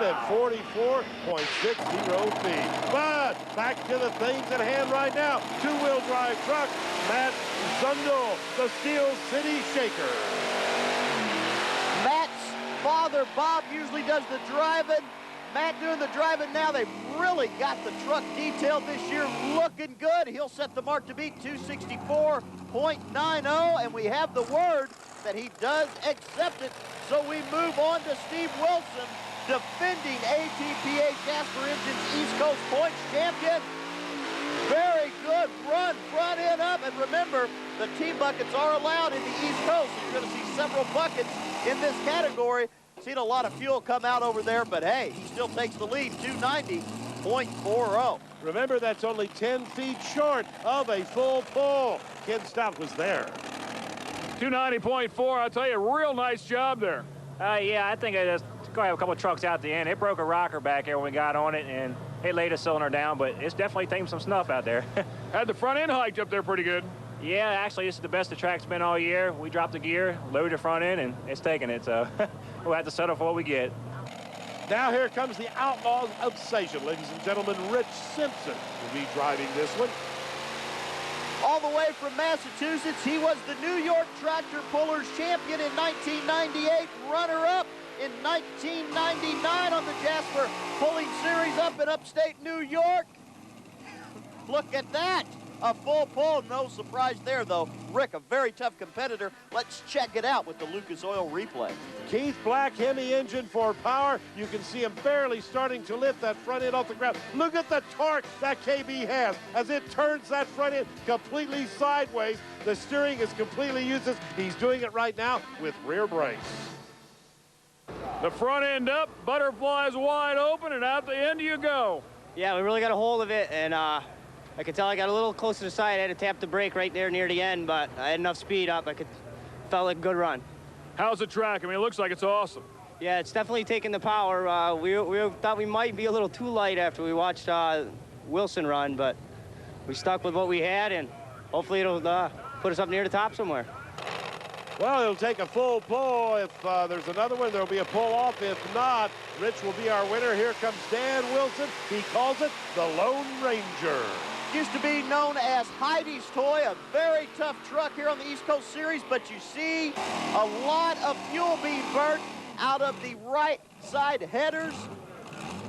at 44.60 feet. But back to the things at hand right now. Two-wheel drive truck, Matt Zundel, the Steel City Shaker. Matt's father, Bob, usually does the driving. Matt doing the driving now. They've really got the truck detailed this year, looking good. He'll set the mark to beat 264.90, and we have the word that he does accept it. So we move on to Steve Willson, defending ATPA Jasper Engines East Coast Points champion. Very good run, front end up, and remember, the team buckets are allowed in the East Coast. So you're going to see several buckets in this category. Seen a lot of fuel come out over there, but hey, he still takes the lead, 290.40. Remember, that's only 10 feet short of a full pull. Ken Stout was there. 290.4, I'll tell you, real nice job there. Yeah, I think I just going to have a couple of trucks out the end. It broke a rocker back there when we got on it, and it laid a cylinder down, but it's definitely taking some snuff out there. Had the front end hiked up there pretty good. Yeah, actually, this is the best the track's been all year. We dropped the gear, loaded the front end, and it's taking it, so we'll have to settle for what we get. Now here comes the Outlaws of Station. Ladies and gentlemen, Rich Simpson will be driving this one. All the way from Massachusetts, he was the New York Tractor Pullers champion in 1998, runner-up in 1999 on the Jasper Pulling Series up in upstate New York. Look at that. A full pull, no surprise there, though. Rick, a very tough competitor. Let's check it out with the Lucas Oil replay. Keith Black, Hemi engine for power. You can see him barely starting to lift that front end off the ground. Look at the torque that KB has as it turns that front end completely sideways. The steering is completely useless. He's doing it right now with rear brakes. The front end up, butterflies wide open, and out the end you go. Yeah, we really got a hold of it, and I could tell I got a little close to the side. I had to tap the brake right there near the end, but I had enough speed up. Felt like a good run. How's the track? I mean, it looks like it's awesome. Yeah, it's definitely taking the power. We thought we might be a little too light after we watched Willson run, but we stuck with what we had, and hopefully it'll put us up near the top somewhere. Well, it'll take a full pull. If there's another one, there'll be a pull off. If not, Rich will be our winner. Here comes Dan Wilson. He calls it the Lone Ranger. Used to be known as Heidi's Toy, a very tough truck here on the East Coast Series, but you see a lot of fuel being burnt out of the right side headers.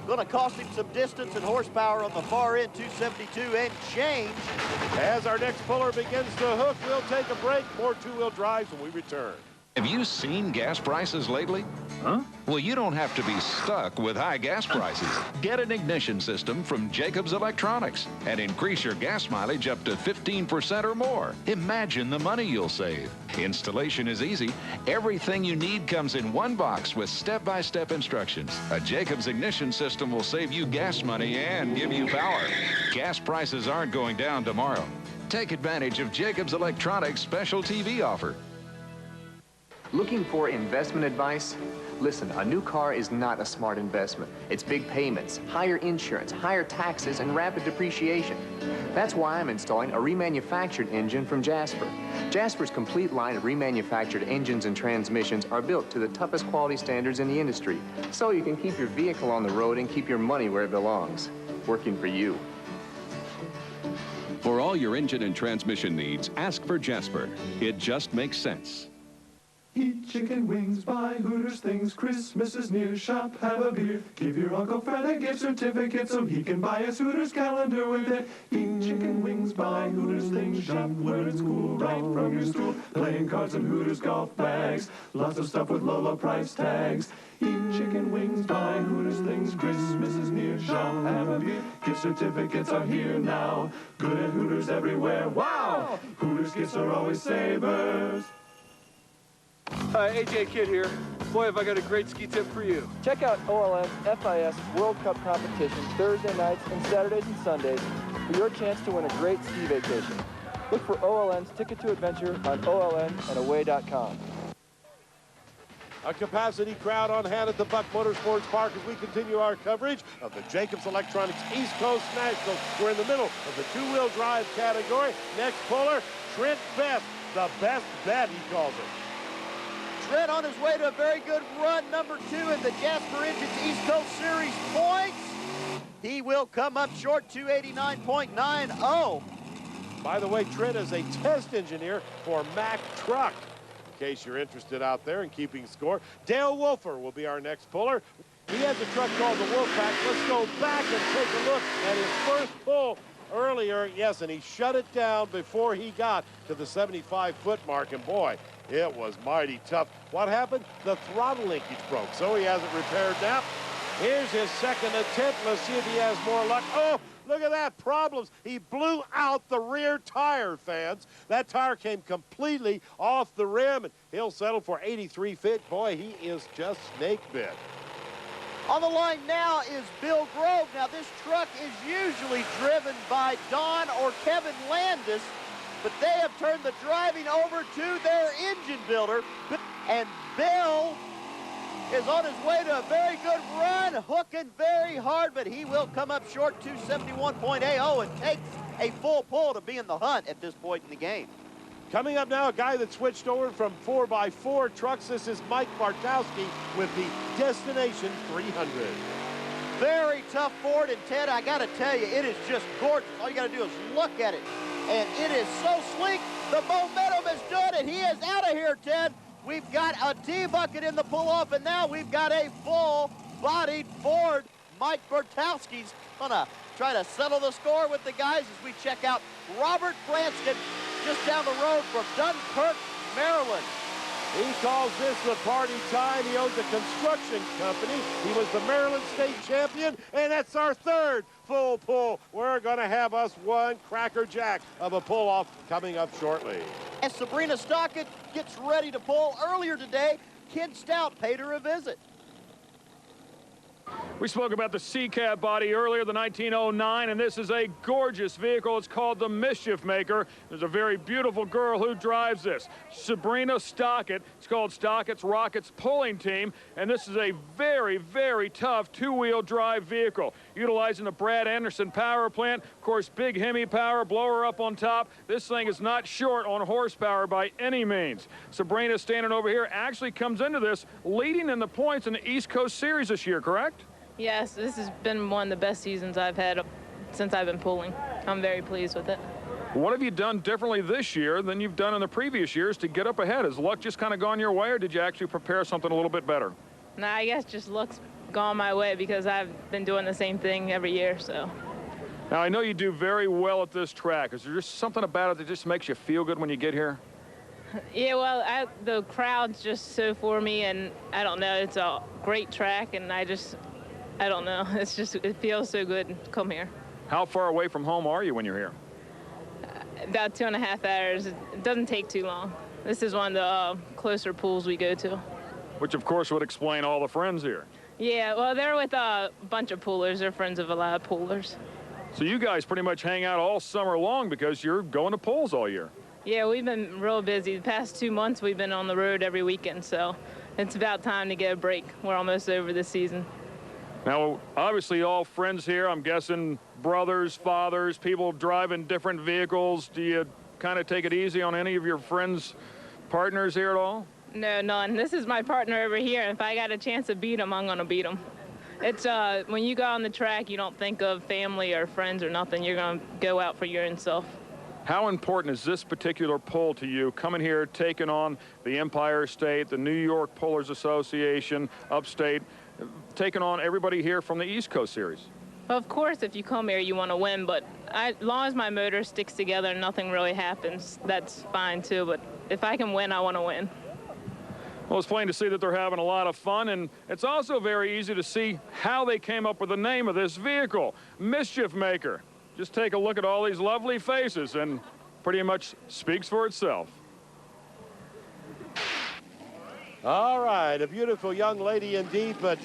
Going to cost him some distance and horsepower on the far end, 272 and change. As our next puller begins to hook, we'll take a break. More two-wheel drives when we return. Have you seen gas prices lately? Huh? Well, you don't have to be stuck with high gas prices. Get an ignition system from Jacobs Electronics and increase your gas mileage up to 15% or more. Imagine the money you'll save. Installation is easy. Everything you need comes in one box with step-by-step instructions. A Jacobs ignition system will save you gas money and give you power. Gas prices aren't going down tomorrow. Take advantage of Jacobs Electronics' special TV offer. Looking for investment advice? Listen, a new car is not a smart investment. It's big payments, higher insurance, higher taxes, and rapid depreciation. That's why I'm installing a remanufactured engine from Jasper. Jasper's complete line of remanufactured engines and transmissions are built to the toughest quality standards in the industry, so you can keep your vehicle on the road and keep your money where it belongs, working for you. For all your engine and transmission needs, ask for Jasper. It just makes sense. Eat chicken wings, buy Hooters things, Christmas is near, shop, have a beer. Give your Uncle Fred a gift certificate so he can buy us Hooters calendar with it. Eat chicken wings, buy Hooters things, shop where it's cool, right from your stool. Playing cards and Hooters golf bags, lots of stuff with low, low price tags. Eat chicken wings, buy Hooters things, Christmas is near, shop, have a beer. Gift certificates are here now, good at Hooters everywhere, wow! Hooters gifts are always savers. AJ Kidd here. Boy, have I got a great ski tip for you. Check out OLN's FIS World Cup competition Thursday nights and Saturdays and Sundays for your chance to win a great ski vacation. Look for OLN's Ticket to Adventure on OLNandaway.com. A capacity crowd on hand at the Buck Motorsports Park as we continue our coverage of the Jacobs Electronics East Coast Nationals. We're in the middle of the two-wheel drive category. Next puller, Trent Best, the best bet, he calls it. Trent on his way to a very good run, number 2 in the Jasper Engines East Coast Series points. He will come up short, 289.90. By the way, Trent is a test engineer for Mack Truck. In case you're interested out there in keeping score, Dale Wolfer will be our next puller. He has a truck called the WOLFPACK. Let's go back and take a look at his first pull earlier. Yes, and he shut it down before he got to the 75-foot mark, and boy, it was mighty tough. What happened? The throttle linkage broke, so he has it repaired now. Here's his second attempt. Let's see if he has more luck. Oh, look at that, problems. He blew out the rear tire, fans. That tire came completely off the rim, and he'll settle for 83 feet. Boy, he is just snake bit. On the line now is Bill Grove. Now, this truck is usually driven by Don or Kevin Landis, but they have turned the driving over to their engine builder. And Bill is on his way to a very good run, hooking very hard, but he will come up short, 271.80, and takes a full pull to be in the hunt at this point in the game. Coming up now, a guy that switched over from 4x4 trucks. This is Mike Bartoszweski with the Destination 300. Very tough Ford, and Ted, I gotta tell you, it is just gorgeous. All you gotta do is look at it, and it is so sleek. The momentum is done, and he is out of here, Ted. We've got a T-bucket in the pull-off, and now we've got a full-bodied Ford. Mike Bartoszweski's gonna try to settle the score with the guys as we check out Robert Branscom just down the road from Dunkirk, Maryland. He calls this the party time. He owns a construction company. He was the Maryland State champion, and that's our third full pull. We're going to have us one crackerjack of a pull-off coming up shortly. As Sabrina Stockett gets ready to pull, earlier today, Kid Stout paid her a visit. We spoke about the C-Cab body earlier, the 1909, and this is a gorgeous vehicle. It's called the Mischief Maker. There's a very beautiful girl who drives this, Sabrina Stockett. It's called Stockett's Rockets Pulling Team, and this is a very, very tough two-wheel drive vehicle, utilizing the Brad Anderson power plant. Of course, big Hemi power, blower up on top. This thing is not short on horsepower by any means. Sabrina, standing over here, actually comes into this leading in the points in the East Coast Series this year, correct? Yes, this has been one of the best seasons I've had since I've been pulling. I'm very pleased with it. What have you done differently this year than you've done in the previous years to get up ahead? Has luck just kind of gone your way, or did you actually prepare something a little bit better? Nah, I guess just luck's gone my way because I've been doing the same thing every year, so. Now, I know you do very well at this track. Is there just something about it that just makes you feel good when you get here? Yeah, well, the crowd's just so for me, and I don't know, it's a great track, and I don't know. It's just, it feels so good to come here. How far away from home are you when you're here? About 2.5 hours. It doesn't take too long. This is one of the closer pools we go to. Which, of course, would explain all the friends here. Yeah, well, they're with a bunch of poolers. They're friends of a lot of poolers. So you guys pretty much hang out all summer long because you're going to pools all year. Yeah, we've been real busy. The past 2 months, we've been on the road every weekend, so it's about time to get a break. We're almost over the season. Now, obviously, all friends here, I'm guessing brothers, fathers, people driving different vehicles. Do you kind of take it easy on any of your friends' partners here at all? No, none. This is my partner over here. If I got a chance to beat him, I'm going to beat him. It's, when you go on the track, you don't think of family or friends or nothing. You're going to go out for your own self. How important is this particular pull to you, coming here, taking on the Empire State, the New York Pullers Association, upstate, taking on everybody here from the East Coast Series? Well, of course, if you come here, you want to win, but as long as my motor sticks together and nothing really happens, that's fine too. But if I can win, I want to win. Well, it's plain to see that they're having a lot of fun, and it's also very easy to see how they came up with the name of this vehicle, Mischief Maker. Just take a look at all these lovely faces, and pretty much speaks for itself. All right, a beautiful young lady indeed, but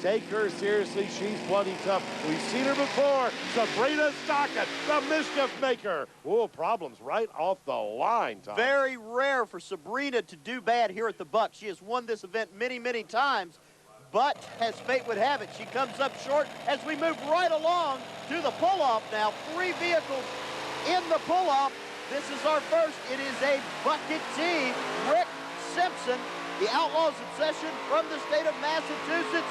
take her seriously. She's plenty tough. We've seen her before. Sabrina Stockett, the Mischief Maker. Oh, problems right off the line, Tom. Very rare for Sabrina to do bad here at the Buck. She has won this event many, many times, but as fate would have it, she comes up short as we move right along to the pull-off now. 3 vehicles in the pull-off. This is our first. It is a bucket team. Rick Simpson the Outlaws Obsession from the state of Massachusetts.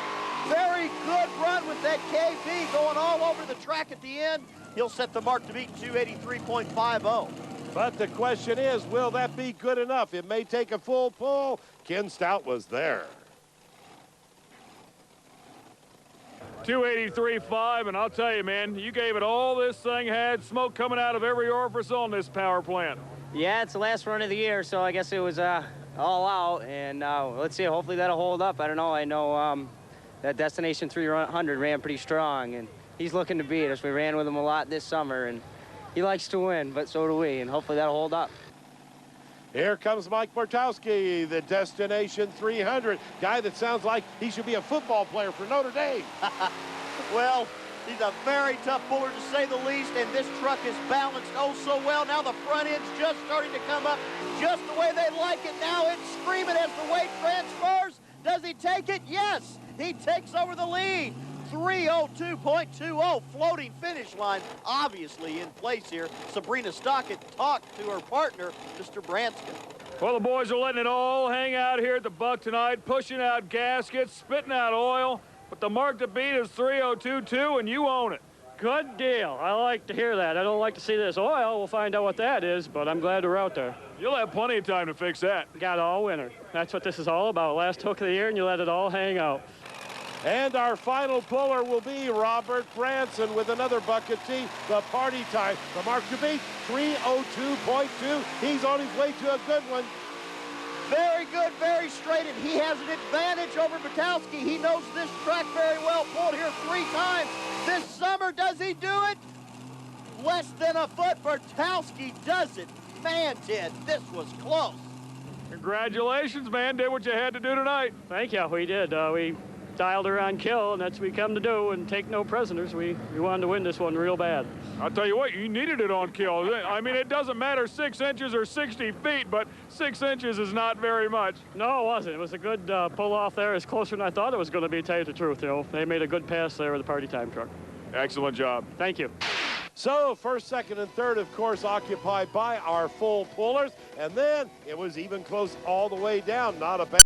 Very good run with that KB going all over the track at the end. He'll set the mark to beat 283.50. But the question is, will that be good enough? It may take a full pull. Ken Stout was there. 283.5, and I'll tell you, man, you gave it all this thing had, smoke coming out of every orifice on this power plant. Yeah, it's the last run of the year, so I guess it was all out, and let's see, hopefully that'll hold up. I don't know, I know that Destination 300 ran pretty strong, and he's looking to beat us. We ran with him a lot this summer, and he likes to win, but so do we, and hopefully that'll hold up. Here comes Mike Bartoszweski, the Destination 300, guy that sounds like he should be a football player for Notre Dame. Well, he's a very tough puller to say the least, and this truck is balanced oh so well. Now the front end's just starting to come up just the way they like it. Now it's screaming as the weight transfers. Does he take it? Yes, he takes over the lead. 302.20, floating finish line, obviously in place here. Sabrina Stockett talked to her partner, Mr. Bransom. Well, the boys are letting it all hang out here at the Buck tonight, pushing out gaskets, spitting out oil, but the mark to beat is 302.2, and you own it. Good deal. I like to hear that. I don't like to see this oil. We'll find out what that is, but I'm glad we're out there. You'll have plenty of time to fix that. Got all winter. That's what this is all about. Last hook of the year, and you let it all hang out. And our final puller will be Robert Branson with another bucket tee, the party time. The mark to beat, 302.2. He's on his way to a good one. Very good, very straight, and he has an advantage over Bartoszweski. He knows this track very well, pulled here 3 times this summer. Does he do it? Less than a foot. Bartoszweski does it. Man, Ted, this was close. Congratulations, man. Did what you had to do tonight. Thank you. We did. We dialed her on kill, and that's what we come to do, and take no prisoners. We wanted to win this one real bad. I'll tell you what, you needed it on kill. I mean, it doesn't matter 6 inches or 60 feet, but 6 inches is not very much. No, it wasn't. It was a good pull off there. It's closer than I thought it was going to be, to tell you the truth. You know, they made a good pass there with the party time truck. Excellent job. Thank you. So first, second, and third, of course, occupied by our full pullers. And then it was even close all the way down. Not a bad